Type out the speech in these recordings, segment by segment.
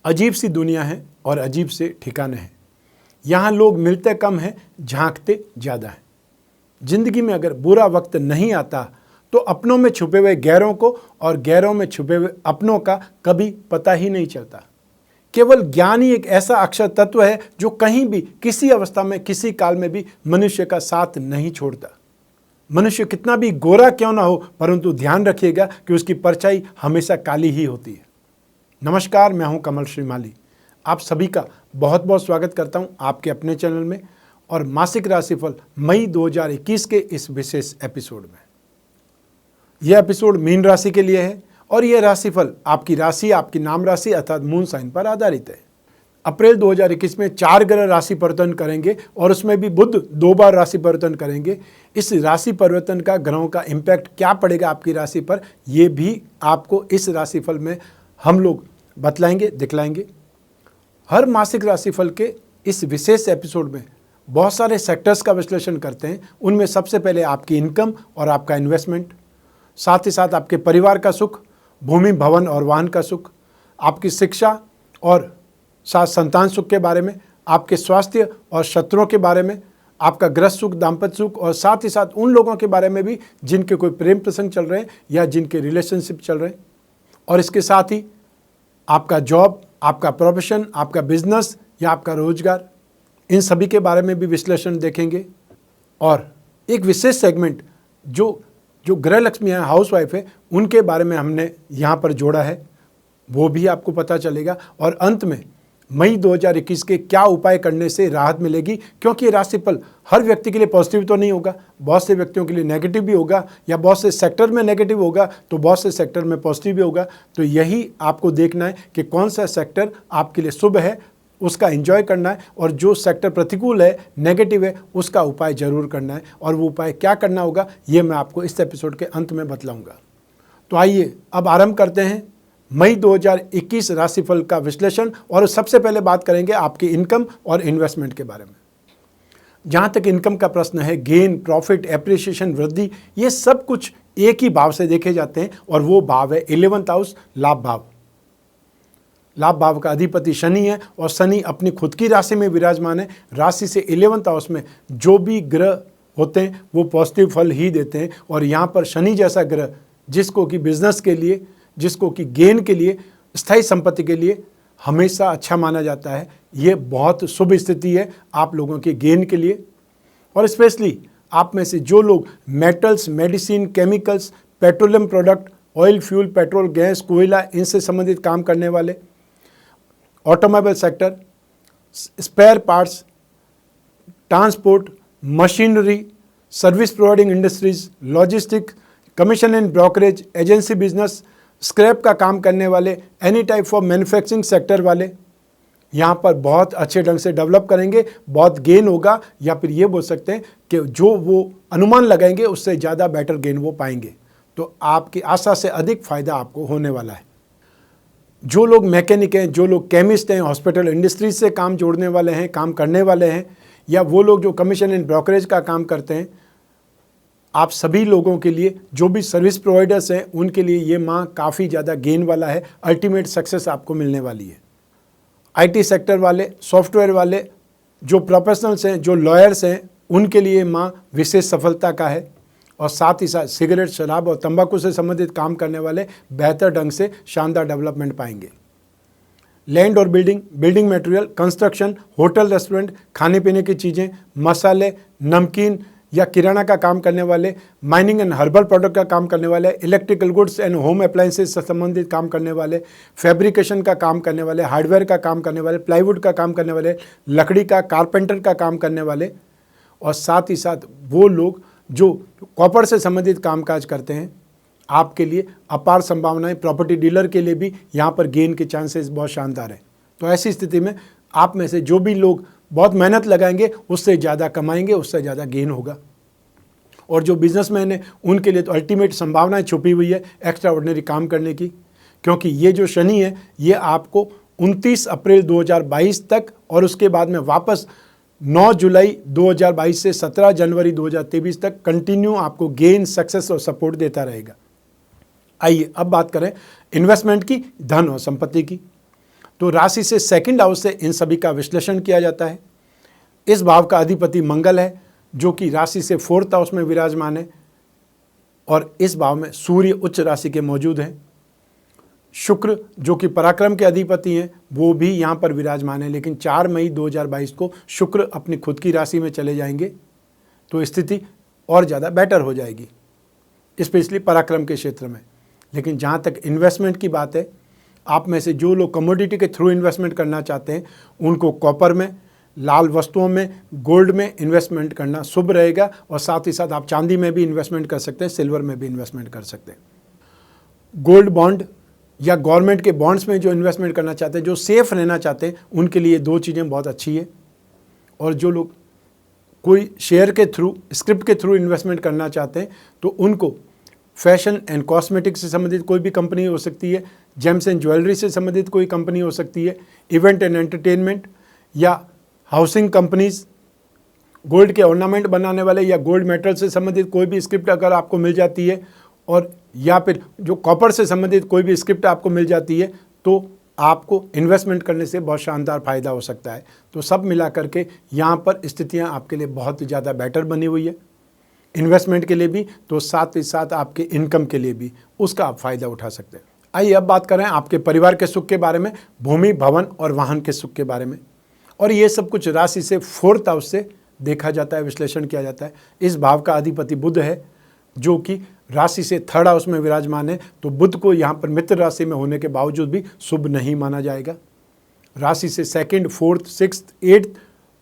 अजीब सी दुनिया है और अजीब से ठिकाने हैं। यहाँ लोग मिलते कम हैं, झांकते ज़्यादा हैं। जिंदगी में अगर बुरा वक्त नहीं आता तो अपनों में छुपे हुए गैरों को और गैरों में छुपे हुए अपनों का कभी पता ही नहीं चलता। केवल ज्ञान ही एक ऐसा अक्षर तत्व है जो कहीं भी, किसी अवस्था में, किसी काल में भी मनुष्य का साथ नहीं छोड़ता। मनुष्य कितना भी गोरा क्यों ना हो, परंतु ध्यान रखिएगा कि उसकी परछाई हमेशा काली ही होती है। नमस्कार, मैं हूं कमल श्रीमाली। आप सभी का बहुत बहुत स्वागत करता हूं आपके अपने चैनल में और मासिक राशिफल मई 2021 के इस विशेष एपिसोड में। यह एपिसोड मीन राशि के लिए है और यह राशिफल आपकी राशि, आपकी नाम राशि अर्थात मून साइन पर आधारित है। अप्रैल 2021 में 4 ग्रह राशि परिवर्तन करेंगे और उसमें भी बुध 2 बार राशि परिवर्तन करेंगे। इस राशि परिवर्तन का ग्रहों का इम्पैक्ट क्या पड़ेगा आपकी राशि पर, यह भी आपको इस राशिफल में हम लोग बतलाएंगे, दिखलाएंगे। हर मासिक राशिफल के इस विशेष एपिसोड में बहुत सारे सेक्टर्स का विश्लेषण करते हैं। उनमें सबसे पहले आपकी इनकम और आपका इन्वेस्टमेंट, साथ ही साथ आपके परिवार का सुख, भूमि भवन और वाहन का सुख, आपकी शिक्षा और साथ संतान सुख के बारे में, आपके स्वास्थ्य और शत्रुओं के बारे में, आपका गृहस्थ सुख, दाम्पत्य सुख और साथ ही साथ उन लोगों के बारे में भी जिनके कोई प्रेम प्रसंग चल रहे हैं या जिनके रिलेशनशिप चल रहे हैं। और इसके साथ ही आपका जॉब, आपका प्रोफेशन, आपका बिजनेस या आपका रोजगार, इन सभी के बारे में भी विश्लेषण देखेंगे। और एक विशेष सेगमेंट जो गृह लक्ष्मी है, हाउसवाइफ है, उनके बारे में हमने यहाँ पर जोड़ा है, वो भी आपको पता चलेगा। और अंत में मई 2021 के क्या उपाय करने से राहत मिलेगी, क्योंकि राशिफल हर व्यक्ति के लिए पॉजिटिव तो नहीं होगा, बहुत से व्यक्तियों के लिए नेगेटिव भी होगा, या बहुत से सेक्टर में नेगेटिव होगा तो बहुत से सेक्टर में पॉजिटिव भी होगा। तो यही आपको देखना है कि कौन सा सेक्टर आपके लिए शुभ है, उसका एंजॉय करना है, और जो सेक्टर प्रतिकूल है, नेगेटिव है, उसका उपाय जरूर करना है। और वो उपाय क्या करना होगा ये मैं आपको इस एपिसोड के अंत में बतलाऊंगा। तो आइए अब आरंभ करते हैं मई 2021 राशिफल का विश्लेषण। और सबसे पहले बात करेंगे आपकी इनकम और इन्वेस्टमेंट के बारे में। जहाँ तक इनकम का प्रश्न है, गेन, प्रॉफिट, एप्रिसिएशन, वृद्धि, ये सब कुछ एक ही भाव से देखे जाते हैं और वो भाव है 11th हाउस, लाभ भाव। लाभ भाव का अधिपति शनि है और शनि अपनी खुद की राशि में विराजमान है। राशि से 11th हाउस में जो भी ग्रह होते हैं वो पॉजिटिव फल ही देते हैं। और यहाँ पर शनि जैसा ग्रह, जिसको कि बिजनेस के लिए, जिसको कि गेन के लिए, स्थायी संपत्ति के लिए हमेशा अच्छा माना जाता है। ये बहुत शुभ स्थिति है आप लोगों के गेन के लिए। और स्पेशली आप में से जो लोग metals, medicine, chemicals, petroleum product, oil, fuel, petrol, gas, कोयला, इनसे संबंधित काम करने वाले, automobile sector, spare parts, transport, machinery, service providing industries, logistic, commission and brokerage, agency business, scrap का काम करने वाले, any type of manufacturing sector वाले, यहाँ पर बहुत अच्छे ढंग से डेवलप करेंगे, बहुत गेन होगा, या फिर ये बोल सकते हैं कि जो वो अनुमान लगाएंगे उससे ज़्यादा बेटर गेन वो पाएंगे। तो आपकी आशा से अधिक फायदा आपको होने वाला है। जो लोग मैकेनिक हैं, जो लोग केमिस्ट हैं, हॉस्पिटल इंडस्ट्रीज से काम जोड़ने वाले हैं, काम करने वाले हैं, या वो लोग जो कमीशन एंड ब्रोकरेज का काम करते हैं, आप सभी लोगों के लिए, जो भी सर्विस प्रोवाइडर्स हैं, उनके लिए ये माह काफ़ी ज़्यादा गेन वाला है। अल्टीमेट सक्सेस आपको मिलने वाली है। आईटी सेक्टर वाले, सॉफ्टवेयर वाले, जो प्रोफेशनल्स हैं, जो लॉयर्स हैं, उनके लिए माह विशेष सफलता का है। और साथ ही साथ सिगरेट, शराब और तंबाकू से संबंधित काम करने वाले बेहतर ढंग से शानदार डेवलपमेंट पाएंगे। लैंड और building, building material, construction, hotel, restaurant, खाने पीने की चीज़ें, मसाले, नमकीन या किराना का काम करने वाले, माइनिंग एंड हर्बल प्रोडक्ट का काम करने वाले, electrical goods and home appliances से संबंधित काम करने वाले, फैब्रिकेशन का काम करने वाले, हार्डवेयर का काम करने वाले, प्लाईवुड का काम करने वाले, लकड़ी का, कारपेंटर का काम करने वाले, और साथ ही साथ वो लोग जो कॉपर से संबंधित कामकाज करते हैं, आपके लिए अपार संभावनाएं। प्रॉपर्टी डीलर के लिए भी यहाँ पर गेन के चांसेस बहुत शानदार हैं। तो ऐसी स्थिति में आप में से जो भी लोग बहुत मेहनत लगाएंगे उससे ज़्यादा कमाएंगे, उससे ज़्यादा गेन होगा। और जो बिजनेसमैन हैं उनके लिए तो अल्टीमेट संभावनाएं छुपी हुई है एक्स्ट्रा ऑर्डिनरी काम करने की, क्योंकि ये जो शनि है ये आपको 29 अप्रैल 2022 तक और उसके बाद में वापस 9 जुलाई 2022 से 17 जनवरी 2023 तक कंटिन्यू आपको गेन, सक्सेस और सपोर्ट देता रहेगा। आइए अब बात करें इन्वेस्टमेंट की, धन और संपत्ति की। तो राशि से सेकंड हाउस से इन सभी का विश्लेषण किया जाता है। इस भाव का अधिपति मंगल है जो कि राशि से फोर्थ हाउस में विराजमान है और इस भाव में सूर्य उच्च राशि के मौजूद हैं। शुक्र जो कि पराक्रम के अधिपति हैं वो भी यहाँ पर विराजमान है, लेकिन 4 मई 2022 को शुक्र अपनी खुद की राशि में चले जाएंगे तो स्थिति और ज़्यादा बेटर हो जाएगी, स्पेशली पराक्रम के क्षेत्र में। लेकिन जहाँ तक इन्वेस्टमेंट की बात है, आप में से जो लोग कमोडिटी के थ्रू इन्वेस्टमेंट करना चाहते हैं उनको कॉपर में, लाल वस्तुओं में, गोल्ड में इन्वेस्टमेंट करना शुभ रहेगा और साथ ही साथ आप चांदी में भी इन्वेस्टमेंट कर सकते हैं, सिल्वर में भी इन्वेस्टमेंट कर सकते हैं। गोल्ड बॉन्ड या गवर्नमेंट के बॉन्ड्स में जो इन्वेस्टमेंट करना चाहते हैं, जो सेफ रहना चाहते हैं, उनके लिए 2 चीज़ें बहुत अच्छी है। और जो लोग कोई शेयर के थ्रू, स्क्रिप्ट के थ्रू इन्वेस्टमेंट करना चाहते हैं तो उनको फैशन एंड कॉस्मेटिक्स से संबंधित कोई भी कंपनी हो सकती है, जेम्स एंड ज्वेलरी से संबंधित कोई कंपनी हो सकती है, इवेंट एंड एंटरटेनमेंट या हाउसिंग कंपनीज, गोल्ड के ऑर्नामेंट बनाने वाले या गोल्ड मेटल से संबंधित कोई भी स्क्रिप्ट अगर आपको मिल जाती है, और या फिर जो कॉपर से संबंधित कोई भी स्क्रिप्ट आपको मिल जाती है तो आपको इन्वेस्टमेंट करने से बहुत शानदार फायदा हो सकता है। तो सब मिला करके यहाँ पर स्थितियाँ आपके लिए बहुत ही ज़्यादा बेटर बनी हुई है, इन्वेस्टमेंट के लिए भी तो साथ ही साथ आपके इनकम के लिए भी उसका आप फ़ायदा उठा सकते हैं। आइए अब बात करें आपके परिवार के सुख के बारे में, भूमि, भवन और वाहन के सुख के बारे में। और ये सब कुछ राशि से फोर्थ हाउस से देखा जाता है, विश्लेषण किया जाता है। इस भाव का अधिपति बुध है जो कि राशि से थर्ड हाउस में विराजमान है, तो बुध को यहाँ पर मित्र राशि में होने के बावजूद भी शुभ नहीं माना जाएगा। राशि से सेकंड, फोर्थ, सिक्स्थ, 8th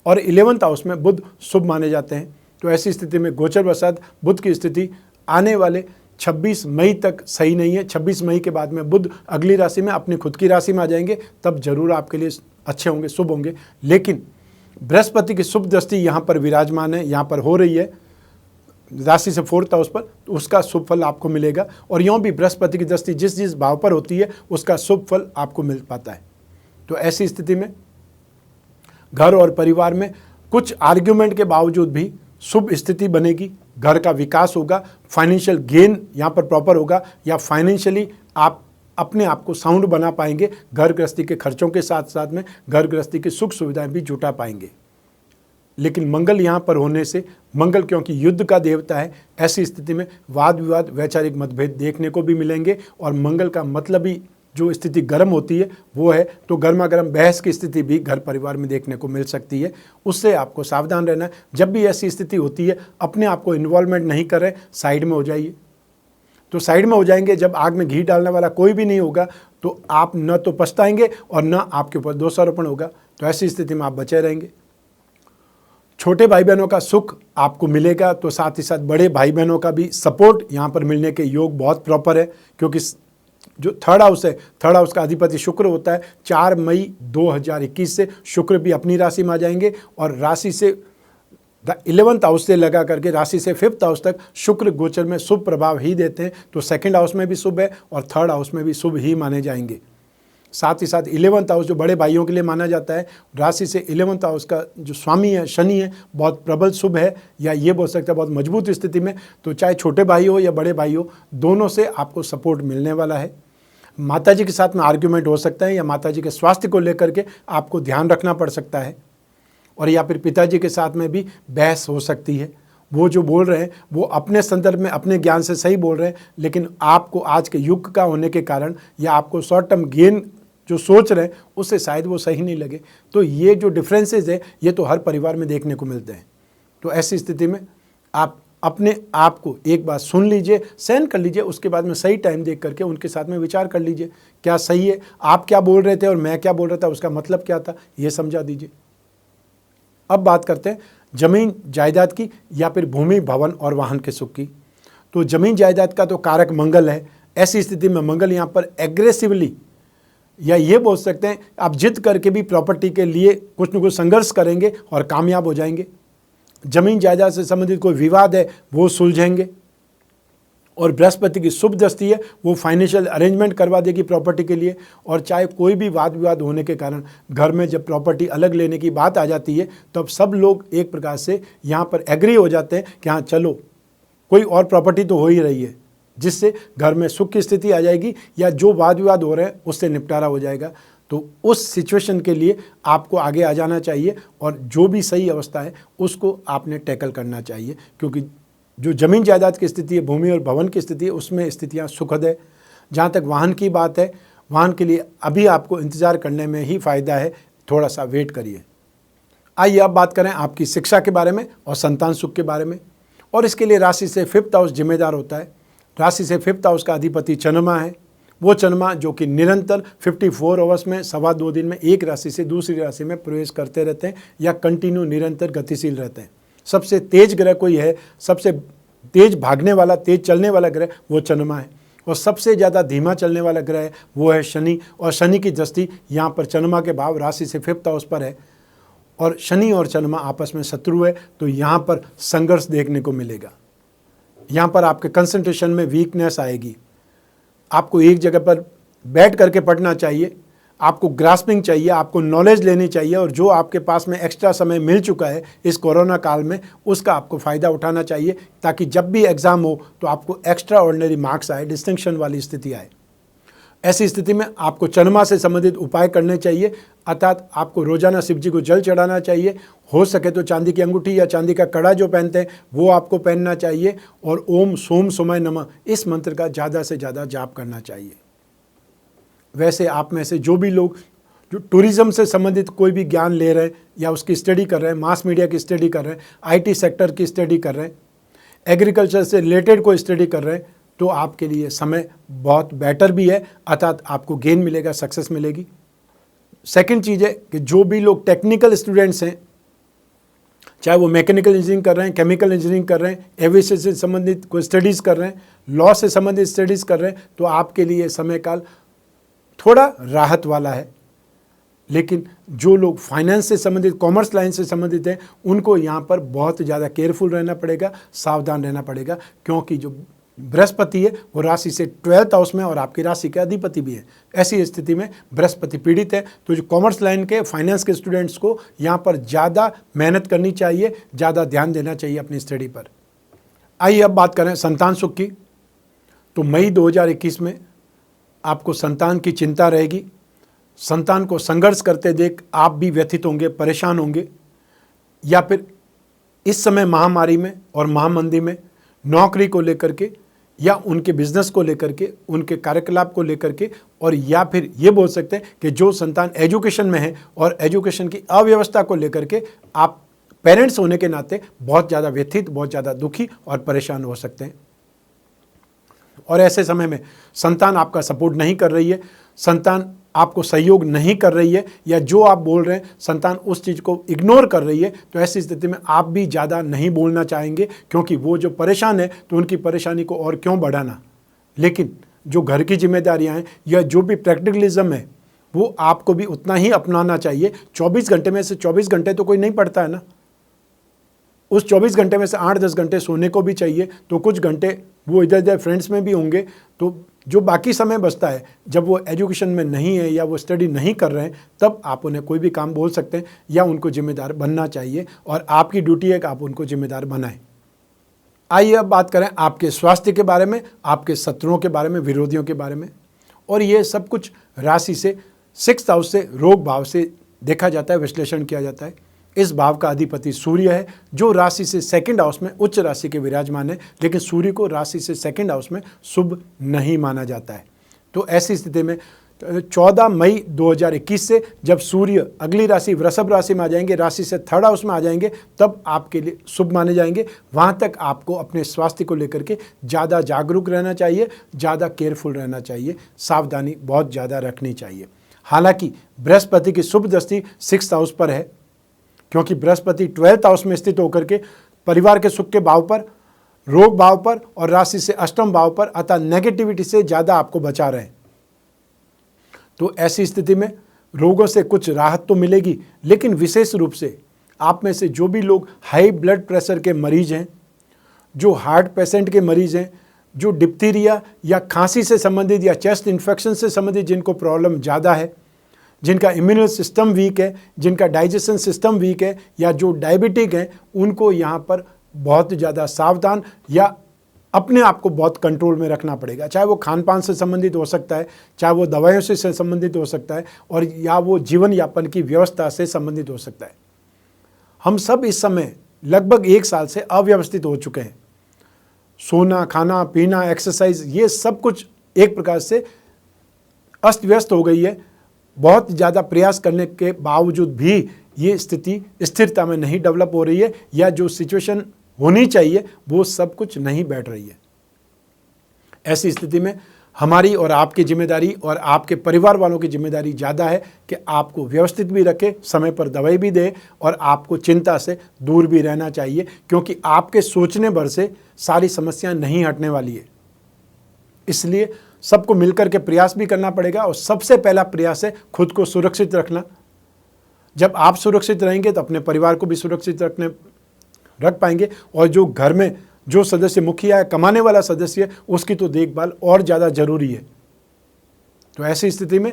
और 11th हाउस में बुध शुभ माने जाते हैं। तो ऐसी स्थिति में गोचर वसात बुध की स्थिति आने वाले 26 मई तक सही नहीं है। 26 मई के बाद में बुध अगली राशि में अपनी खुद की राशि में आ जाएंगे, तब जरूर आपके लिए अच्छे होंगे, शुभ होंगे। लेकिन बृहस्पति की शुभ दृष्टि यहाँ पर विराजमान है, यहाँ पर हो रही है राशि से फोर्थ हाउस पर, तो उसका शुभ फल आपको मिलेगा। और यूँ भी बृहस्पति की दृष्टि जिस जिस भाव पर होती है उसका शुभ फल आपको मिल पाता है। तो ऐसी स्थिति में घर और परिवार में कुछ आर्ग्यूमेंट के बावजूद भी शुभ स्थिति बनेगी, घर का विकास होगा, फाइनेंशियल गेन यहाँ पर प्रॉपर होगा, या फाइनेंशियली आप अपने आप को साउंड बना पाएंगे, घर गृहस्थी के खर्चों के साथ साथ में घर गृहस्थी की सुख सुविधाएं भी जुटा पाएंगे। लेकिन मंगल यहाँ पर होने से, मंगल क्योंकि युद्ध का देवता है, ऐसी स्थिति में वाद विवाद, वैचारिक मतभेद देखने को भी मिलेंगे। और मंगल का मतलब ही जो स्थिति गर्म होती है वो है, तो गर्मा गर्म बहस की स्थिति भी घर परिवार में देखने को मिल सकती है। उससे आपको सावधान रहना है। जब भी ऐसी स्थिति होती है अपने आप को इन्वॉल्वमेंट नहीं करें, साइड में हो जाइए। तो साइड में हो जाएंगे, जब आग में घी डालने वाला कोई भी नहीं होगा तो आप न तो पछताएंगे और न आपके ऊपर दोषारोपण होगा। तो ऐसी स्थिति में आप बचे रहेंगे। छोटे भाई बहनों का सुख आपको मिलेगा, तो साथ ही साथ बड़े भाई बहनों का भी सपोर्ट यहाँ पर मिलने के योग बहुत प्रॉपर है, क्योंकि जो थर्ड हाउस है, थर्ड हाउस का अधिपति शुक्र होता है। 4 मई 2021 से शुक्र भी अपनी राशि में आ जाएंगे और राशि से 11th हाउस से लगा करके राशि से 5th हाउस तक शुक्र गोचर में शुभ प्रभाव ही देते हैं। तो सेकंड हाउस में भी शुभ है और थर्ड हाउस में भी शुभ ही माने जाएंगे। साथ ही साथ 11th हाउस जो बड़े भाइयों के लिए माना जाता है, राशि से 11th हाउस का जो स्वामी है शनि है, बहुत प्रबल शुभ है, या ये बोल सकते हैं बहुत मजबूत स्थिति में। तो चाहे छोटे भाई हो या बड़े भाई हो, दोनों से आपको सपोर्ट मिलने वाला है। माताजी के साथ में आर्ग्यूमेंट हो सकता है, या माताजी के स्वास्थ्य को लेकर के आपको ध्यान रखना पड़ सकता है, और या फिर पिताजी के साथ में भी बहस हो सकती है। वो जो बोल रहे हैं वो अपने संदर्भ में अपने ज्ञान से सही बोल रहे हैं, लेकिन आपको आज के युग का होने के कारण या आपको शॉर्ट टर्म गेन जो सोच रहे हैं उससे शायद वो सही नहीं लगे। तो ये जो डिफरेंसेस है ये तो हर परिवार में देखने को मिलते हैं। तो ऐसी स्थिति में आप अपने आप को एक बार सुन लीजिए, सहन कर लीजिए, उसके बाद में सही टाइम देख करके उनके साथ में विचार कर लीजिए क्या सही है, आप क्या बोल रहे थे और मैं क्या बोल रहा था, उसका मतलब क्या था, ये समझा दीजिए। अब बात करते हैं जमीन जायदाद की या फिर भूमि, भवन और वाहन के सुख की। तो जमीन जायदाद का तो कारक मंगल है। ऐसी स्थिति में मंगल यहाँ पर एग्रेसिवली, या ये बोल सकते हैं आप जिद करके भी प्रॉपर्टी के लिए कुछ न कुछ संघर्ष करेंगे और कामयाब हो जाएंगे। जमीन जायदाद से संबंधित कोई विवाद है वो सुलझेंगे, और बृहस्पति की शुभ दृष्टि है, वो फाइनेंशियल अरेंजमेंट करवा देगी प्रॉपर्टी के लिए। और चाहे कोई भी वाद विवाद होने के कारण घर में जब प्रॉपर्टी अलग लेने की बात आ जाती है, तब सब लोग एक प्रकार से यहाँ पर एग्री हो जाते हैं कि हाँ चलो कोई और प्रॉपर्टी तो हो ही रही है, जिससे घर में सुख की स्थिति आ जाएगी, या जो वाद विवाद हो रहे हैं उससे निपटारा हो जाएगा। तो उस सिचुएशन के लिए आपको आगे आ जाना चाहिए और जो भी सही अवस्था है उसको आपने टैकल करना चाहिए, क्योंकि जो ज़मीन जायदाद की स्थिति है, भूमि और भवन की स्थिति है, उसमें स्थितियाँ सुखद है। जहाँ तक वाहन की बात है, वाहन के लिए अभी आपको इंतज़ार करने में ही फ़ायदा है, थोड़ा सा वेट करिए। आइए अब बात करें आपकी शिक्षा के बारे में और संतान सुख के बारे में। और इसके लिए राशि से 5th हाउस जिम्मेदार होता है। राशि से 5th हाउस का अधिपति चंद्रमा है। वो चंद्रमा जो कि निरंतर 54 आवर्स में 2.25 दिन में एक राशि से दूसरी राशि में प्रवेश करते रहते हैं या कंटिन्यू निरंतर गतिशील रहते हैं। सबसे तेज ग्रह कोई है, सबसे तेज भागने वाला, तेज चलने वाला ग्रह वो चंद्रमा है। और सबसे ज़्यादा धीमा चलने वाला ग्रह है वो है शनि। और शनि की दृष्टि यहाँ पर चंद्रमा के भाव राशि से 5th हाउस पर है और शनि और चंद्रमा आपस में शत्रु है, तो यहाँ पर संघर्ष देखने को मिलेगा। यहाँ पर आपके कंसंट्रेशन में वीकनेस आएगी। आपको एक जगह पर बैठ करके पढ़ना चाहिए, आपको ग्रास्पिंग चाहिए, आपको नॉलेज लेनी चाहिए और जो आपके पास में एक्स्ट्रा समय मिल चुका है इस कोरोना काल में उसका आपको फ़ायदा उठाना चाहिए, ताकि जब भी एग्ज़ाम हो तो आपको एक्स्ट्रा ऑर्डिनरी मार्क्स आए, डिस्टिंक्शन वाली स्थिति आए। ऐसी स्थिति में आपको चंद्रमा से संबंधित उपाय करने चाहिए, अर्थात आपको रोजाना शिव जी को जल चढ़ाना चाहिए। हो सके तो चांदी की अंगूठी या चांदी का कड़ा जो पहनते हैं वो आपको पहनना चाहिए और ओम सोम सोमय नमः इस मंत्र का ज़्यादा से ज़्यादा जाप करना चाहिए। वैसे आप में से जो भी लोग जो टूरिज़्म से संबंधित कोई भी ज्ञान ले रहे हैं या उसकी स्टडी कर रहे हैं, मास मीडिया की स्टडी कर रहे हैं, IT सेक्टर की स्टडी कर रहे हैं, एग्रीकल्चर से रिलेटेड कोई स्टडी कर रहे हैं, तो आपके लिए समय बहुत बेटर भी है, अर्थात आपको गेन मिलेगा, सक्सेस मिलेगी। सेकंड चीज़ है कि जो भी लोग टेक्निकल स्टूडेंट्स हैं, चाहे वो मैकेनिकल इंजीनियरिंग कर रहे हैं, केमिकल इंजीनियरिंग कर रहे हैं, एविएशन से संबंधित कोई स्टडीज़ कर रहे हैं, लॉ से संबंधित स्टडीज़ कर रहे हैं, तो आपके लिए समय काल थोड़ा राहत वाला है। लेकिन जो लोग फाइनेंस से संबंधित, कॉमर्स लाइन से संबंधित हैं, उनको यहाँ पर बहुत ज़्यादा केयरफुल रहना पड़ेगा, सावधान रहना पड़ेगा, क्योंकि जो बृहस्पति है वो राशि से 12th हाउस में और आपकी राशि के अधिपति भी है। ऐसी स्थिति में बृहस्पति पीड़ित है, तो जो कॉमर्स लाइन के, फाइनेंस के स्टूडेंट्स को यहाँ पर ज़्यादा मेहनत करनी चाहिए, ज़्यादा ध्यान देना चाहिए अपनी स्टडी पर। आइए अब बात करें संतान सुख की। तो मई 2021 में आपको संतान की चिंता रहेगी। संतान को संघर्ष करते देख आप भी व्यथित होंगे, परेशान होंगे, या फिर इस समय महामारी में और महामंदी में नौकरी को लेकर के या उनके बिजनेस को लेकर के, उनके कार्यकलाप को लेकर के, और या फिर ये बोल सकते हैं कि जो संतान एजुकेशन में है और एजुकेशन की अव्यवस्था को लेकर के आप पेरेंट्स होने के नाते बहुत ज़्यादा व्यथित, बहुत ज़्यादा दुखी और परेशान हो सकते हैं। और ऐसे समय में संतान आपका सपोर्ट नहीं कर रही है, संतान आपको सहयोग नहीं कर रही है, या जो आप बोल रहे हैं संतान उस चीज़ को इग्नोर कर रही है, तो ऐसी स्थिति में आप भी ज़्यादा नहीं बोलना चाहेंगे, क्योंकि वो जो परेशान है तो उनकी परेशानी को और क्यों बढ़ाना। लेकिन जो घर की जिम्मेदारियां हैं या जो भी प्रैक्टिकलिज्म है वो आपको भी उतना ही अपनाना चाहिए। 24 घंटे में से 24 घंटे तो कोई नहीं पढ़ता है ना, उस 24 घंटे में से 8-10 घंटे सोने को भी चाहिए, तो कुछ घंटे वो इधर उधर फ्रेंड्स में भी होंगे। तो जो बाकी समय बचता है, जब वो एजुकेशन में नहीं है या वो स्टडी नहीं कर रहे हैं, तब आप उन्हें कोई भी काम बोल सकते हैं या उनको जिम्मेदार बनना चाहिए, और आपकी ड्यूटी है कि आप उनको जिम्मेदार बनाएं। आइए अब बात करें आपके स्वास्थ्य के बारे में, आपके शत्रुओं के बारे में, विरोधियों के बारे में। और ये सब कुछ राशि से 6th हाउस से, रोग भाव से देखा जाता है, विश्लेषण किया जाता है। इस भाव का अधिपति सूर्य है, जो राशि से 2nd हाउस में उच्च राशि के विराजमान है, लेकिन सूर्य को राशि से 2nd हाउस में शुभ नहीं माना जाता है। तो ऐसी स्थिति में 14 मई 2021 से जब सूर्य अगली राशि वृषभ राशि में आ जाएंगे, राशि से 3rd हाउस में आ जाएंगे, तब आपके लिए शुभ माने जाएंगे। वहाँ तक आपको अपने स्वास्थ्य को लेकर के ज़्यादा जागरूक रहना चाहिए, ज़्यादा केयरफुल रहना चाहिए, सावधानी बहुत ज़्यादा रखनी चाहिए। हालांकि बृहस्पति की शुभ दृष्टि 6th हाउस पर है, क्योंकि बृहस्पति 12th हाउस में स्थित होकर के परिवार के सुख के भाव पर, रोग भाव पर और राशि से 8th भाव पर, अतः नेगेटिविटी से ज़्यादा आपको बचा रहे। तो ऐसी स्थिति में रोगों से कुछ राहत तो मिलेगी, लेकिन विशेष रूप से आप में से जो भी लोग हाई ब्लड प्रेशर के मरीज हैं, जो हार्ट पेशेंट के मरीज हैं, जो डिप्थीरिया या खांसी से संबंधित या चेस्ट इन्फेक्शन से संबंधित जिनको प्रॉब्लम ज़्यादा है, जिनका इम्यून सिस्टम वीक है, जिनका डाइजेशन सिस्टम वीक है, या जो डायबिटिक हैं, उनको यहाँ पर बहुत ज़्यादा सावधान या अपने आप को बहुत कंट्रोल में रखना पड़ेगा, चाहे वो खान पान से संबंधित हो सकता है, चाहे वो दवाइयों से संबंधित हो सकता है, और या वो जीवन यापन की व्यवस्था से संबंधित हो सकता है। हम सब इस समय लगभग 1 साल से अव्यवस्थित हो चुके हैं। सोना, खाना पीना, एक्सरसाइज, ये सब कुछ एक प्रकार से अस्त व्यस्त हो गई है। बहुत ज़्यादा प्रयास करने के बावजूद भी ये स्थिति स्थिरता में नहीं डेवलप हो रही है, या जो सिचुएशन होनी चाहिए वो सब कुछ नहीं बैठ रही है। ऐसी स्थिति में हमारी और आपकी जिम्मेदारी और आपके परिवार वालों की जिम्मेदारी ज़्यादा है कि आपको व्यवस्थित भी रखे, समय पर दवाई भी दे, और आपको चिंता से दूर भी रहना चाहिए, क्योंकि आपके सोचने भर से सारी समस्याएं नहीं हटने वाली है। इसलिए सबको मिलकर के प्रयास भी करना पड़ेगा, और सबसे पहला प्रयास है खुद को सुरक्षित रखना। जब आप सुरक्षित रहेंगे तो अपने परिवार को भी सुरक्षित रख पाएंगे, और जो घर में जो सदस्य मुखिया है, कमाने वाला सदस्य है, उसकी तो देखभाल और ज़्यादा जरूरी है। तो ऐसी स्थिति में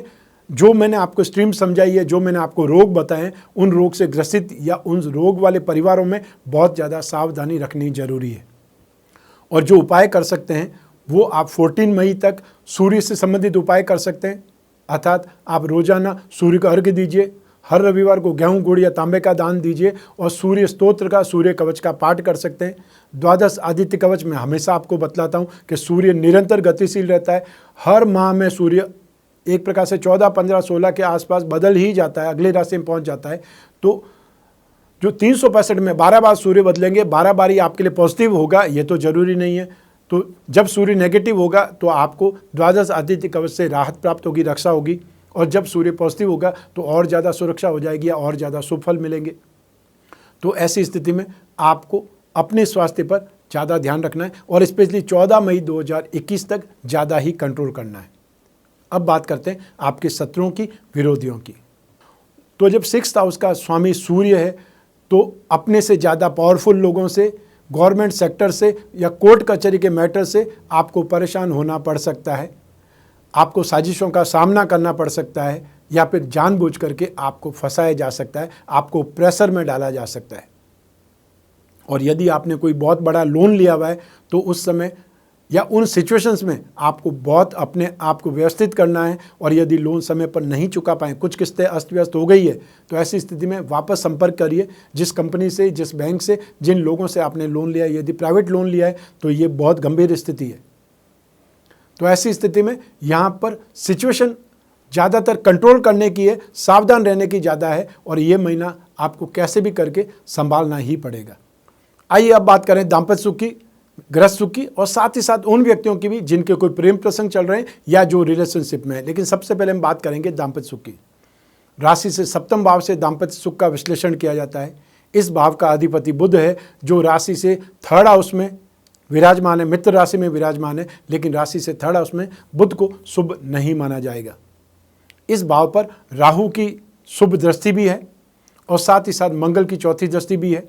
जो मैंने आपको स्ट्रीम समझाई है, जो मैंने आपको रोग बताए हैं, उन रोग से ग्रसित या उन रोग वाले परिवारों में बहुत ज़्यादा सावधानी रखनी जरूरी है। और जो उपाय कर सकते हैं वो आप 14 मई तक सूर्य से संबंधित उपाय कर सकते हैं, अर्थात आप रोजाना सूर्य का अर्घ्य दीजिए, हर रविवार को गेहूं, गुड़ या तांबे का दान दीजिए, और सूर्य स्तोत्र का, सूर्य कवच का पाठ कर सकते हैं। द्वादश आदित्य कवच में हमेशा आपको बतलाता हूं कि सूर्य निरंतर गतिशील रहता है। हर माह में सूर्य एक प्रकार से 14, 15, 16 के आसपास बदल ही जाता है, अगले राशि में पहुंच जाता है। तो जो 365 में 12 बार सूर्य बदलेंगे, 12 बार ही आपके लिए पॉजिटिव होगा, ये तो जरूरी नहीं है। तो जब सूर्य नेगेटिव होगा तो आपको द्वादश आदित्य कवच से राहत प्राप्त होगी, रक्षा होगी, और जब सूर्य पॉजिटिव होगा तो और ज़्यादा सुरक्षा हो जाएगी, और ज़्यादा शुभ फल मिलेंगे। तो ऐसी स्थिति में आपको अपने स्वास्थ्य पर ज़्यादा ध्यान रखना है, और स्पेशली 14 मई 2021 तक ज़्यादा ही कंट्रोल करना है। अब बात करते हैं आपके शत्रुओं की, विरोधियों की। तो जब 6th हाउस का स्वामी सूर्य है तो अपने से ज़्यादा पावरफुल लोगों से, गवर्नमेंट सेक्टर से या कोर्ट कचहरी के मैटर से आपको परेशान होना पड़ सकता है, आपको साजिशों का सामना करना पड़ सकता है, या फिर जानबूझ करके आपको फंसाया जा सकता है, आपको प्रेशर में डाला जा सकता है। और यदि आपने कोई बहुत बड़ा लोन लिया हुआ है तो उस समय या उन सिचुएशंस में आपको बहुत अपने आप को व्यवस्थित करना है, और यदि लोन समय पर नहीं चुका पाएँ, कुछ किस्तें अस्त व्यस्त हो गई है, तो ऐसी स्थिति में वापस संपर्क करिए जिस कंपनी से, जिस बैंक से, जिन लोगों से आपने लोन लिया है। यदि प्राइवेट लोन लिया है तो ये बहुत गंभीर स्थिति है। तो ऐसी स्थिति में यहाँ पर सिचुएशन ज़्यादातर कंट्रोल करने की है, सावधान रहने की ज़्यादा है, और ये महीना आपको कैसे भी करके संभालना ही पड़ेगा। आइए अब बात करें दाम्पत्य सुख की, गृहस्थ सुख की, और साथ ही साथ उन व्यक्तियों की भी जिनके कोई प्रेम प्रसंग चल रहे हैं या जो रिलेशनशिप में है। लेकिन सबसे पहले हम बात करेंगे दाम्पत्य सुख की। राशि से सप्तम भाव से दाम्पत्य सुख का विश्लेषण किया जाता है। इस भाव का अधिपति बुध है, जो राशि से 3rd हाउस में विराजमान है, मित्र राशि में विराजमान है, लेकिन राशि से 3rd हाउस में बुध को शुभ नहीं माना जाएगा। इस भाव पर राहु की शुभ दृष्टि भी है, और साथ ही साथ मंगल की 4थी दृष्टि भी है।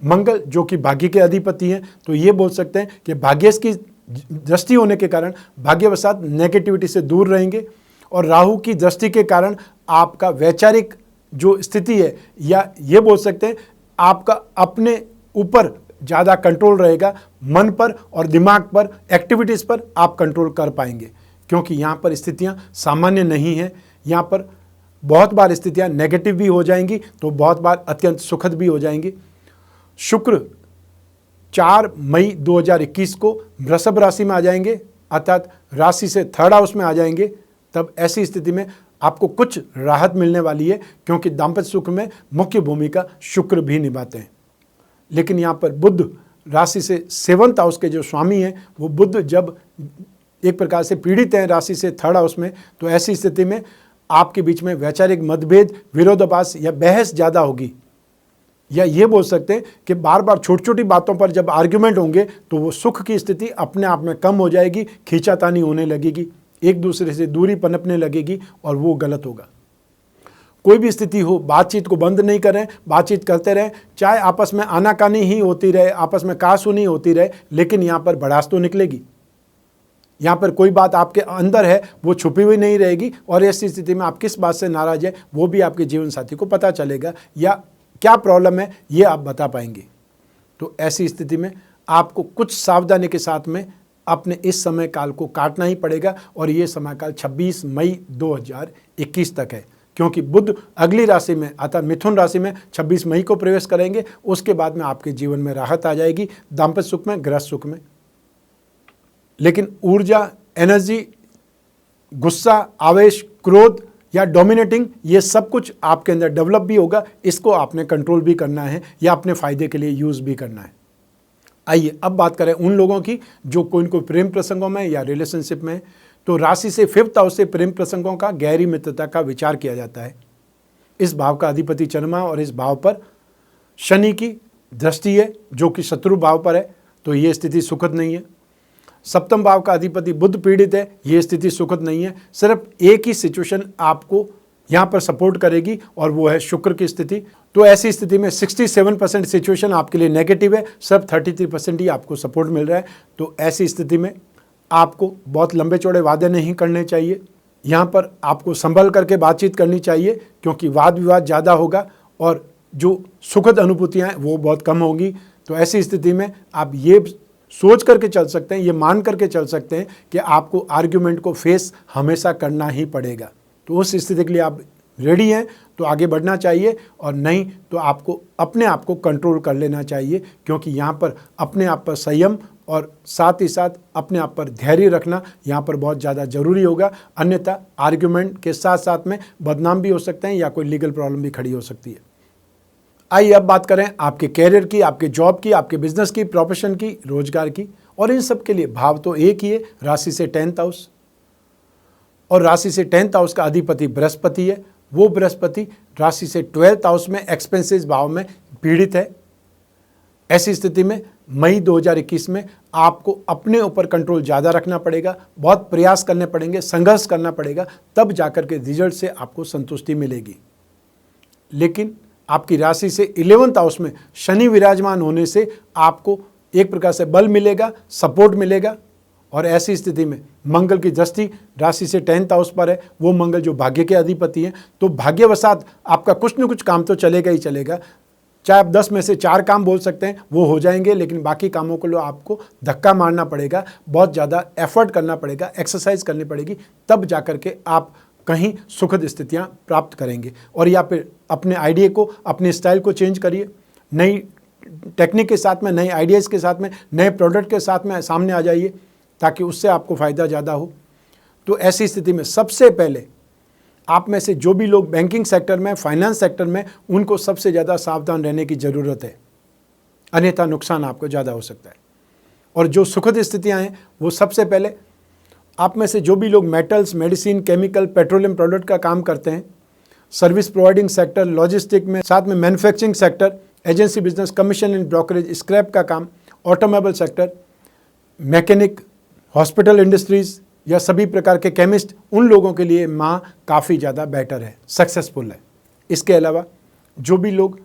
मंगल जो कि भाग्य के अधिपति हैं, तो ये बोल सकते हैं कि भाग्येश की दृष्टि होने के कारण भाग्यवशात नेगेटिविटी से दूर रहेंगे, और राहु की दृष्टि के कारण आपका वैचारिक जो स्थिति है, या ये बोल सकते हैं आपका अपने ऊपर ज़्यादा कंट्रोल रहेगा, मन पर और दिमाग पर, एक्टिविटीज़ पर आप कंट्रोल कर पाएंगे, क्योंकि यहाँ पर स्थितियाँ सामान्य नहीं हैं। यहाँ पर बहुत बार स्थितियाँ नेगेटिव भी हो जाएंगी, तो बहुत बार अत्यंत सुखद भी हो जाएंगी। शुक्र 4 मई 2021 को वृषभ राशि में आ जाएंगे, अर्थात राशि से 3rd हाउस में आ जाएंगे। तब ऐसी स्थिति में आपको कुछ राहत मिलने वाली है, क्योंकि दाम्पत्य सुख में मुख्य भूमिका शुक्र भी निभाते हैं। लेकिन यहाँ पर बुध राशि से 7th हाउस के जो स्वामी हैं, वो बुध जब एक प्रकार से पीड़ित हैं राशि से 3rd हाउस में, तो ऐसी स्थिति में आपके बीच में वैचारिक मतभेद, विरोधाभास या बहस ज़्यादा होगी, या ये बोल सकते हैं कि बार बार छोटी छोटी बातों पर जब आर्ग्यूमेंट होंगे तो वो सुख की स्थिति अपने आप में कम हो जाएगी, खींचातानी होने लगेगी, एक दूसरे से दूरी पनपने लगेगी, और वो गलत होगा। कोई भी स्थिति हो, बातचीत को बंद नहीं करें, बातचीत करते रहें, चाहे आपस में आनाकानी ही होती रहे, आपस में कहासुनी होती रहे, लेकिन यहाँ पर भड़ास तो निकलेगी। यहाँ पर कोई बात आपके अंदर है वो छुपी हुई नहीं रहेगी, और ऐसी स्थिति में आप किस बात से नाराज है वो भी आपके जीवन साथी को पता चलेगा, या क्या प्रॉब्लम है ये आप बता पाएंगे। तो ऐसी स्थिति में आपको कुछ सावधानी के साथ में अपने इस समय काल को काटना ही पड़ेगा और ये समय काल 26 मई 2021 तक है, क्योंकि बुध अगली राशि में अर्थात मिथुन राशि में 26 मई को प्रवेश करेंगे। उसके बाद में आपके जीवन में राहत आ जाएगी, दाम्पत्य सुख में, गृहस्थ सुख में। लेकिन ऊर्जा, एनर्जी, गुस्सा, आवेश, क्रोध या डोमिनेटिंग, ये सब कुछ आपके अंदर डेवलप भी होगा। इसको आपने कंट्रोल भी करना है या अपने फायदे के लिए यूज़ भी करना है। आइए अब बात करें उन लोगों की जो कोई कोई प्रेम प्रसंगों में या रिलेशनशिप में। तो राशि से 5th हाउस से प्रेम प्रसंगों का, गहरी मित्रता का विचार किया जाता है। इस भाव का अधिपति चंद्रमा और इस भाव पर शनि की दृष्टि है जो कि शत्रु भाव पर है, तो ये स्थिति सुखद नहीं है। 7th भाव का अधिपति बुध पीड़ित है, ये स्थिति सुखद नहीं है। सिर्फ एक ही सिचुएशन आपको यहाँ पर सपोर्ट करेगी और वो है शुक्र की स्थिति। तो ऐसी स्थिति में 67% सिचुएशन आपके लिए नेगेटिव है, सिर्फ 33% ही आपको सपोर्ट मिल रहा है। तो ऐसी स्थिति में आपको बहुत लंबे चौड़े वादे नहीं करने चाहिए। यहाँ पर आपको संभल करके बातचीत करनी चाहिए, क्योंकि वाद विवाद ज़्यादा होगा और जो सुखद अनुभूतियाँ हैं वो बहुत कम होगी। तो ऐसी स्थिति में आप ये सोच करके चल सकते हैं, ये मान करके चल सकते हैं कि आपको आर्ग्यूमेंट को फेस हमेशा करना ही पड़ेगा। तो उस स्थिति के लिए आप रेडी हैं तो आगे बढ़ना चाहिए, और नहीं तो आपको अपने आप को कंट्रोल कर लेना चाहिए, क्योंकि यहाँ पर अपने आप पर संयम और साथ ही साथ अपने आप पर धैर्य रखना यहाँ पर बहुत ज़्यादा ज़रूरी होगा। अन्यथा आर्ग्यूमेंट के साथ साथ में बदनाम भी हो सकते हैं या कोई लीगल प्रॉब्लम भी खड़ी हो सकती है। आइए अब बात करें आपके कैरियर की, आपके जॉब की, आपके बिजनेस की, प्रोफेशन की, रोजगार की। और इन सब के लिए भाव तो एक ही है, राशि से 10th हाउस, और राशि से 10th हाउस का अधिपति बृहस्पति है। वो बृहस्पति राशि से 12th हाउस में एक्सपेंसेस भाव में पीड़ित है। ऐसी स्थिति में मई 2021 में आपको अपने ऊपर कंट्रोल ज़्यादा रखना पड़ेगा, बहुत प्रयास करने पड़ेंगे, संघर्ष करना पड़ेगा, तब जाकर के रिजल्ट से आपको संतुष्टि मिलेगी। लेकिन आपकी राशि से 11th हाउस में शनि विराजमान होने से आपको एक प्रकार से बल मिलेगा, सपोर्ट मिलेगा। और ऐसी स्थिति में मंगल की दृष्टि राशि से 10th हाउस पर है, वो मंगल जो भाग्य के अधिपति हैं, तो भाग्यवशात आपका कुछ न कुछ काम तो चलेगा ही चलेगा। चाहे आप 10 में से 4 काम बोल सकते हैं वो हो जाएंगे, लेकिन बाकी कामों को आपको धक्का मारना पड़ेगा, बहुत ज़्यादा एफर्ट करना पड़ेगा, एक्सरसाइज करनी पड़ेगी, तब जाकर के आप कहीं सुखद स्थितियां प्राप्त करेंगे। और या फिर अपने आइडिया को, अपने स्टाइल को चेंज करिए, नई टेक्निक के साथ में, नए आइडियाज़ के साथ में, नए प्रोडक्ट के साथ में सामने आ जाइए, ताकि उससे आपको फ़ायदा ज़्यादा हो। तो ऐसी स्थिति में सबसे पहले आप में से जो भी लोग बैंकिंग सेक्टर में, फाइनेंस सेक्टर में, उनको सबसे ज़्यादा सावधान रहने की ज़रूरत है, अन्यथा नुकसान आपको ज़्यादा हो सकता है। और जो सुखद स्थितियाँ हैं वो सबसे पहले आप में से जो भी लोग metals, medicine, chemical, petroleum product का काम करते हैं, सर्विस प्रोवाइडिंग सेक्टर, लॉजिस्टिक में, साथ में manufacturing sector, agency business, commission and brokerage, scrap का काम, automobile sector, mechanic, hospital industries या सभी प्रकार के केमिस्ट, उन लोगों के लिए माह काफ़ी ज़्यादा बेटर है, सक्सेसफुल है। इसके अलावा जो भी लोग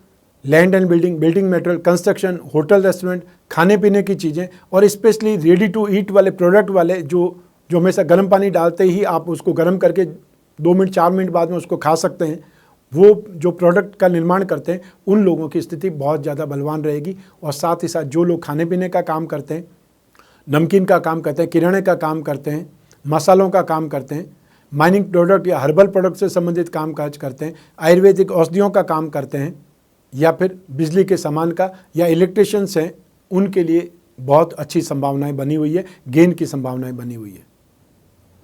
land and building, building material, construction, hotel, restaurant, खाने पीने की चीज़ें और स्पेशली रेडी टू ईट वाले प्रोडक्ट वाले जो हमेशा गर्म पानी डालते ही आप उसको गर्म करके 2 मिनट 4 मिनट बाद में उसको खा सकते हैं, वो जो प्रोडक्ट का निर्माण करते हैं, उन लोगों की स्थिति बहुत ज़्यादा बलवान रहेगी। और साथ ही साथ जो लोग खाने पीने का काम करते हैं, नमकीन का काम करते हैं, किराने का काम करते हैं, मसालों का काम करते हैं, माइनिंग प्रोडक्ट या हर्बल प्रोडक्ट से संबंधित काम काज करते हैं, आयुर्वेदिक औषधियों का काम करते हैं, या फिर बिजली के सामान का या इलेक्ट्रिशियंस हैं, उनके लिए बहुत अच्छी संभावनाएं बनी हुई है, गेन की संभावनाएं बनी हुई है।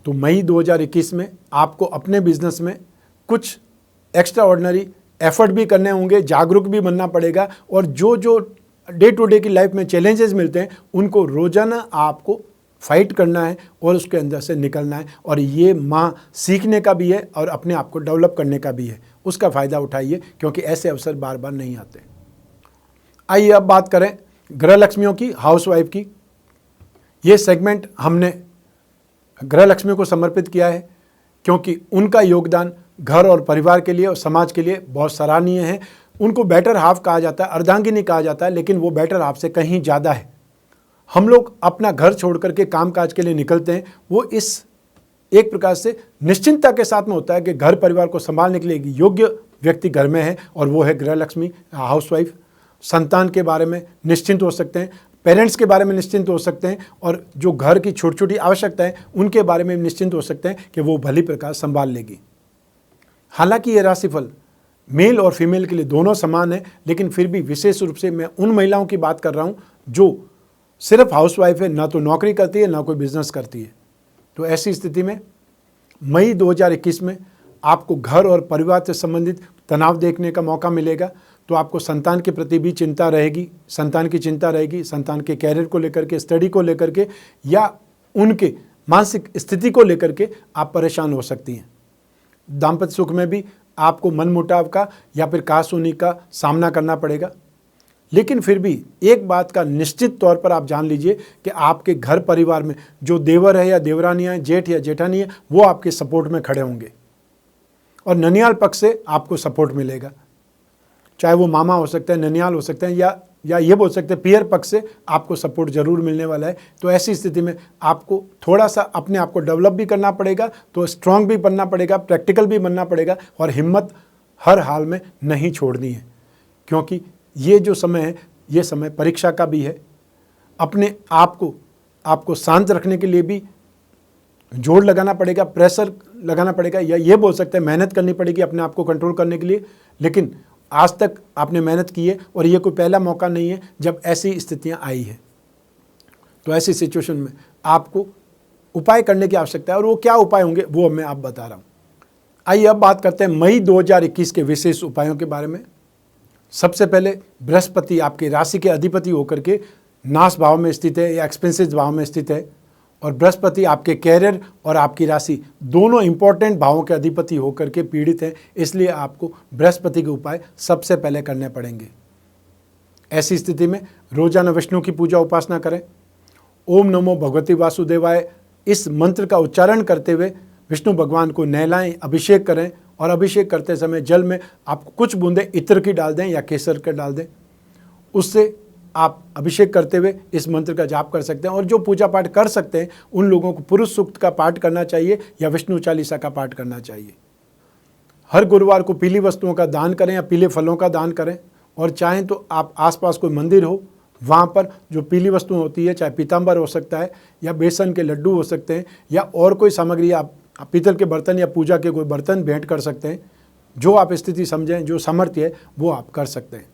तो मई 2021 में आपको अपने बिजनेस में कुछ एक्स्ट्रा ऑर्डिनरी एफर्ट भी करने होंगे, जागरूक भी बनना पड़ेगा, और जो डे टू डे की लाइफ में चैलेंजेस मिलते हैं उनको रोज़ाना आपको फाइट करना है और उसके अंदर से निकलना है। और ये माह सीखने का भी है और अपने आप को डेवलप करने का भी है, उसका फ़ायदा उठाइए, क्योंकि ऐसे अवसर बार बार नहीं आते। आइए अब बात करें गृह लक्ष्मियों की, हाउसवाइफ की। ये सेगमेंट हमने गृह लक्ष्मी को समर्पित किया है, क्योंकि उनका योगदान घर और परिवार के लिए और समाज के लिए बहुत सराहनीय है। उनको बेटर हाफ कहा जाता है, अर्धांगिनी कहा जाता है, लेकिन वो बेटर हाफ से कहीं ज़्यादा है। हम लोग अपना घर छोड़ करके कामकाज के लिए निकलते हैं, वो इस एक प्रकार से निश्चिंतता के साथ में होता है कि घर परिवार को संभालने के लिए योग्य व्यक्ति घर में है, और वो है गृह लक्ष्मी, हाउसवाइफ। संतान के बारे में निश्चिंत हो सकते हैं, पेरेंट्स के बारे में निश्चिंत हो सकते हैं और जो घर की छोटी छोटी आवश्यकताएं उनके बारे में निश्चिंत हो सकते हैं कि वो भली प्रकार संभाल लेगी। हालांकि ये राशिफल मेल और फीमेल के लिए दोनों समान है, लेकिन फिर भी विशेष रूप से मैं उन महिलाओं की बात कर रहा हूँ जो सिर्फ हाउसवाइफ है, ना तो नौकरी करती है ना कोई बिजनेस करती है। तो ऐसी स्थिति में मई 2021 में आपको घर और परिवार से संबंधित तनाव देखने का मौका मिलेगा। तो आपको संतान के प्रति भी चिंता रहेगी, संतान की चिंता रहेगी, संतान के कैरियर को लेकर के, स्टडी को लेकर के, या उनके मानसिक स्थिति को लेकर के आप परेशान हो सकती हैं। दाम्पत्य सुख में भी आपको मनमुटाव का या फिर कहासुनी का सामना करना पड़ेगा। लेकिन फिर भी एक बात का निश्चित तौर पर आप जान लीजिए कि आपके घर परिवार में जो देवर है या देवरानियाँ, जेठ या जेठानी है, वो आपके सपोर्ट में खड़े होंगे और ननियाल पक्ष से आपको सपोर्ट मिलेगा। चाहे वो मामा हो सकते हैं, ननियाल हो सकते हैं, या ये बोल सकते हैं पियर पक्ष से आपको सपोर्ट जरूर मिलने वाला है। तो ऐसी स्थिति में आपको थोड़ा सा अपने आप को डेवलप भी करना पड़ेगा, तो स्ट्रांग भी बनना पड़ेगा, प्रैक्टिकल भी बनना पड़ेगा और हिम्मत हर हाल में नहीं छोड़नी है, क्योंकि ये जो समय है ये समय परीक्षा का भी है। अपने आपको शांत रखने के लिए भी जोर लगाना पड़ेगा, प्रेशर लगाना पड़ेगा, या ये बोल सकते हैं मेहनत करनी पड़ेगी अपने आप को कंट्रोल करने के लिए। लेकिन आज तक आपने मेहनत की है और ये कोई पहला मौका नहीं है जब ऐसी स्थितियां आई है। तो ऐसी सिचुएशन में आपको उपाय करने की आवश्यकता है, और वो क्या उपाय होंगे वो मैं आप बता रहा हूँ। आइए अब बात करते हैं मई 2021 के विशेष उपायों के बारे में। सबसे पहले बृहस्पति आपके राशि के अधिपति होकर के नाश भाव में स्थित है या एक्सपेंसिव भाव में स्थित है, और बृहस्पति आपके कैरियर और आपकी राशि दोनों इंपॉर्टेंट भावों के अधिपति होकर के पीड़ित हैं। इसलिए आपको बृहस्पति के उपाय सबसे पहले करने पड़ेंगे। ऐसी स्थिति में रोजाना विष्णु की पूजा उपासना करें। ओम नमो भगवती वासुदेवाय इस मंत्र का उच्चारण करते हुए विष्णु भगवान को नहलाएं, अभिषेक करें, और अभिषेक करते समय जल में आप कुछ बूंदें इत्र की डाल दें या केसर का डाल दें। उससे आप अभिषेक करते हुए इस मंत्र का जाप कर सकते हैं। और जो पूजा पाठ कर सकते हैं उन लोगों को पुरुष सूक्त का पाठ करना चाहिए या विष्णु चालीसा का पाठ करना चाहिए। हर गुरुवार को पीली वस्तुओं का दान करें या पीले फलों का दान करें, और चाहें तो आप आसपास कोई मंदिर हो वहाँ पर जो पीली वस्तुएं होती है, चाहे पीताम्बर हो सकता है या बेसन के लड्डू हो सकते हैं या और कोई सामग्री, आप पीतल के बर्तन या पूजा के कोई बर्तन भेंट कर सकते हैं। जो आप स्थिति समझें, जो सामर्थ्य है वो आप कर सकते हैं।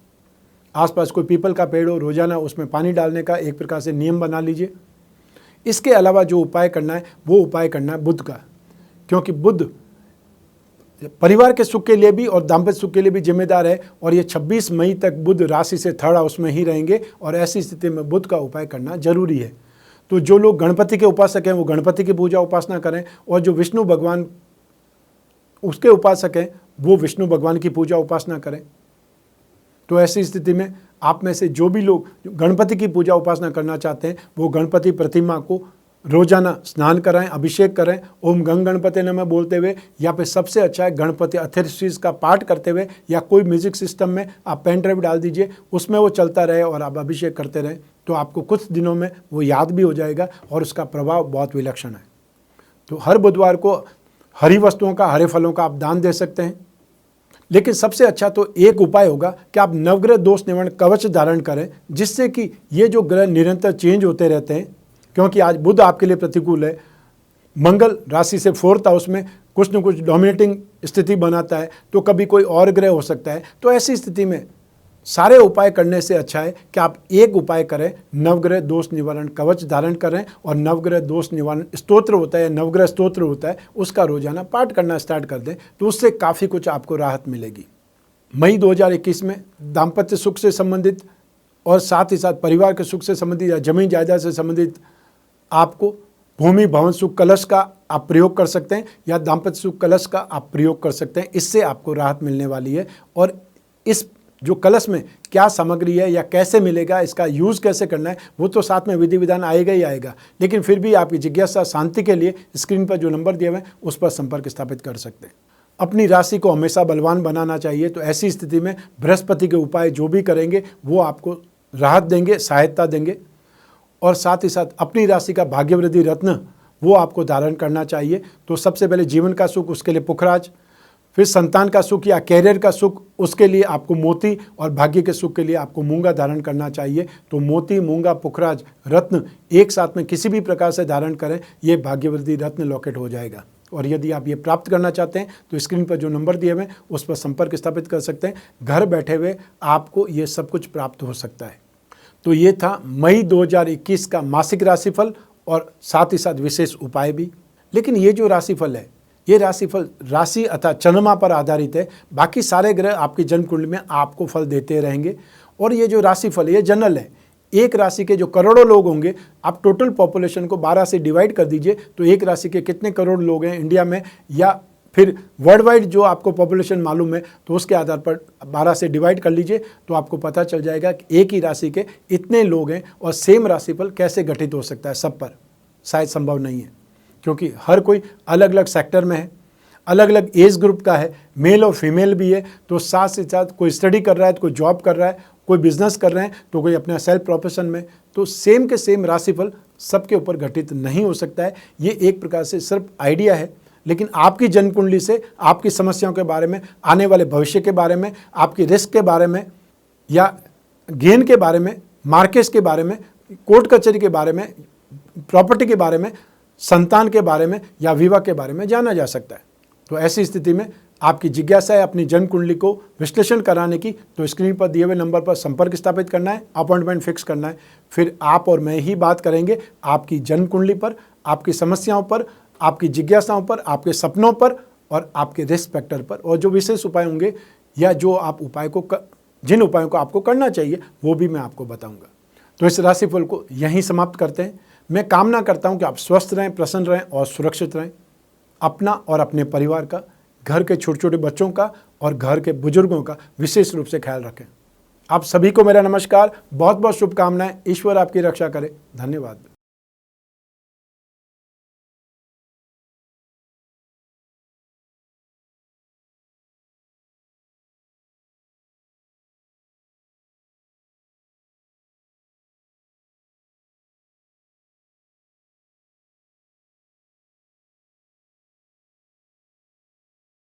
आसपास कोई पीपल का पेड़ हो, रोजाना उसमें पानी डालने का एक प्रकार से नियम बना लीजिए। इसके अलावा जो उपाय करना है वो उपाय करना है बुध का, क्योंकि बुध परिवार के सुख के लिए भी और दाम्पत्य सुख के लिए भी जिम्मेदार है, और ये 26 मई तक बुध राशि से थर्ड हाउस में ही रहेंगे, और ऐसी स्थिति में बुध का उपाय करना जरूरी है। तो जो लोग गणपति के उपासक हैं वो गणपति की पूजा उपासना करें, और जो विष्णु भगवान उसके उपासक हैं वो विष्णु भगवान की पूजा उपासना करें। तो ऐसी स्थिति में आप में से जो भी लोग गणपति की पूजा उपासना करना चाहते हैं वो गणपति प्रतिमा को रोजाना स्नान कराएं, अभिषेक करें, ओम गंग गणपति नमः बोलते हुए, या फिर सबसे अच्छा है गणपति अथर्वशीर्ष का पाठ करते हुए, या कोई म्यूजिक सिस्टम में आप पेन ड्राइव डाल दीजिए, उसमें वो चलता रहे और आप अभिषेक करते रहें। तो आपको कुछ दिनों में वो याद भी हो जाएगा और उसका प्रभाव बहुत विलक्षण है। तो हर बुधवार को हरी वस्तुओं का, हरे फलों का आप दान दे सकते हैं। लेकिन सबसे अच्छा तो एक उपाय होगा कि आप नवग्रह दोष निवारण कवच धारण करें, जिससे कि ये जो ग्रह निरंतर चेंज होते रहते हैं, क्योंकि आज बुध आपके लिए प्रतिकूल है, मंगल राशि से फोर्थ हाउस में कुछ न कुछ डोमिनेटिंग स्थिति बनाता है, तो कभी कोई और ग्रह हो सकता है। तो ऐसी स्थिति में सारे उपाय करने से अच्छा है कि आप एक उपाय करें, नवग्रह दोष निवारण कवच धारण करें, और नवग्रह दोष निवारण स्तोत्र होता है, नवग्रह स्तोत्र होता है, उसका रोजाना पाठ करना स्टार्ट कर दें, तो उससे काफ़ी कुछ आपको राहत मिलेगी। मई 2021 में दाम्पत्य सुख से संबंधित और साथ ही साथ परिवार के सुख से संबंधित या जमीन जायदाद से संबंधित आपको भूमि भवन सुख कलश का आप प्रयोग कर सकते हैं, या दाम्पत्य सुख कलश का आप प्रयोग कर सकते हैं। इससे आपको राहत मिलने वाली है। और इस जो कलश में क्या सामग्री है या कैसे मिलेगा, इसका यूज़ कैसे करना है, वो तो साथ में विधि विधान आएगा ही आएगा। लेकिन फिर भी आपकी जिज्ञासा शांति के लिए स्क्रीन पर जो नंबर दिए हुए हैं उस पर संपर्क स्थापित कर सकते हैं। अपनी राशि को हमेशा बलवान बनाना चाहिए। तो ऐसी स्थिति में बृहस्पति के उपाय जो भी करेंगे वो आपको राहत देंगे, सहायता देंगे। और साथ ही साथ अपनी राशि का भाग्यवृद्धि रत्न वो आपको धारण करना चाहिए। तो सबसे पहले जीवन का सुख, उसके लिए पुखराज, फिर संतान का सुख या कैरियर का सुख, उसके लिए आपको मोती, और भाग्य के सुख के लिए आपको मूंगा धारण करना चाहिए। तो मोती, मूंगा, पुखराज, रत्न एक साथ में किसी भी प्रकार से धारण करें, ये भाग्यवृद्धि रत्न लॉकेट हो जाएगा। और यदि आप ये प्राप्त करना चाहते हैं तो स्क्रीन पर जो नंबर दिए हुए हैं उस पर संपर्क स्थापित कर सकते हैं। घर बैठे हुए आपको ये सब कुछ प्राप्त हो सकता है। तो ये था मई 2021 का मासिक राशिफल और साथ ही साथ विशेष उपाय भी। लेकिन ये जो राशिफल है, ये राशिफल राशि अथवा चंद्रमा पर आधारित है। बाकी सारे ग्रह आपकी जन्म कुंडली में आपको फल देते रहेंगे। और ये जो राशिफल है ये जनरल है। एक राशि के जो करोड़ों लोग होंगे, आप टोटल पॉपुलेशन को 12 से डिवाइड कर दीजिए तो एक राशि के कितने करोड़ लोग हैं इंडिया में, या फिर वर्ल्ड वाइड जो आपको पॉपुलेशन मालूम है तो उसके आधार पर 12 से डिवाइड कर लीजिए तो आपको पता चल जाएगा कि एक ही राशि के इतने लोग हैं। और सेम राशिफल कैसे गठित हो सकता है सब पर, शायद संभव नहीं है, क्योंकि हर कोई अलग अलग सेक्टर में है, अलग अलग एज ग्रुप का है, मेल और फीमेल भी है। तो साथ ही साथ कोई स्टडी कर रहा है तो कोई जॉब कर रहा है, कोई बिजनेस कर रहे हैं तो कोई अपना सेल्फ प्रोफेशन में। तो सेम के सेम राशिफल सबके ऊपर घटित नहीं हो सकता है। ये एक प्रकार से सिर्फ आइडिया है, लेकिन आपकी जन्म कुंडली से आपकी समस्याओं के बारे में, आने वाले भविष्य के बारे में, आपकी रिस्क के बारे में, या गेन के बारे में, मार्केट्स के बारे में, कोर्ट कचहरी के बारे में, प्रॉपर्टी के बारे में, संतान के बारे में या विवाह के बारे में जाना जा सकता है। तो ऐसी स्थिति में आपकी जिज्ञासा है अपनी जन्म कुंडली को विश्लेषण कराने की, तो स्क्रीन पर दिए हुए नंबर पर संपर्क स्थापित करना है, अपॉइंटमेंट फिक्स करना है। फिर आप और मैं ही बात करेंगे आपकी जन्म कुंडली पर, आपकी समस्याओं पर, आपकी जिज्ञासाओं पर, आपके सपनों पर और आपके रिस्क फैक्टर पर। और जो विशेष उपाय होंगे या जो आप जिन उपायों को आपको करना चाहिए वो भी मैं आपको बताऊंगा। तो इस राशिफल को यहीं समाप्त करते हैं। मैं कामना करता हूं कि आप स्वस्थ रहें, प्रसन्न रहें और सुरक्षित रहें। अपना और अपने परिवार का, घर के छोटे छोटे बच्चों का और घर के बुजुर्गों का विशेष रूप से ख्याल रखें। आप सभी को मेरा नमस्कार, बहुत बहुत शुभकामनाएं। ईश्वर आपकी रक्षा करे। धन्यवाद।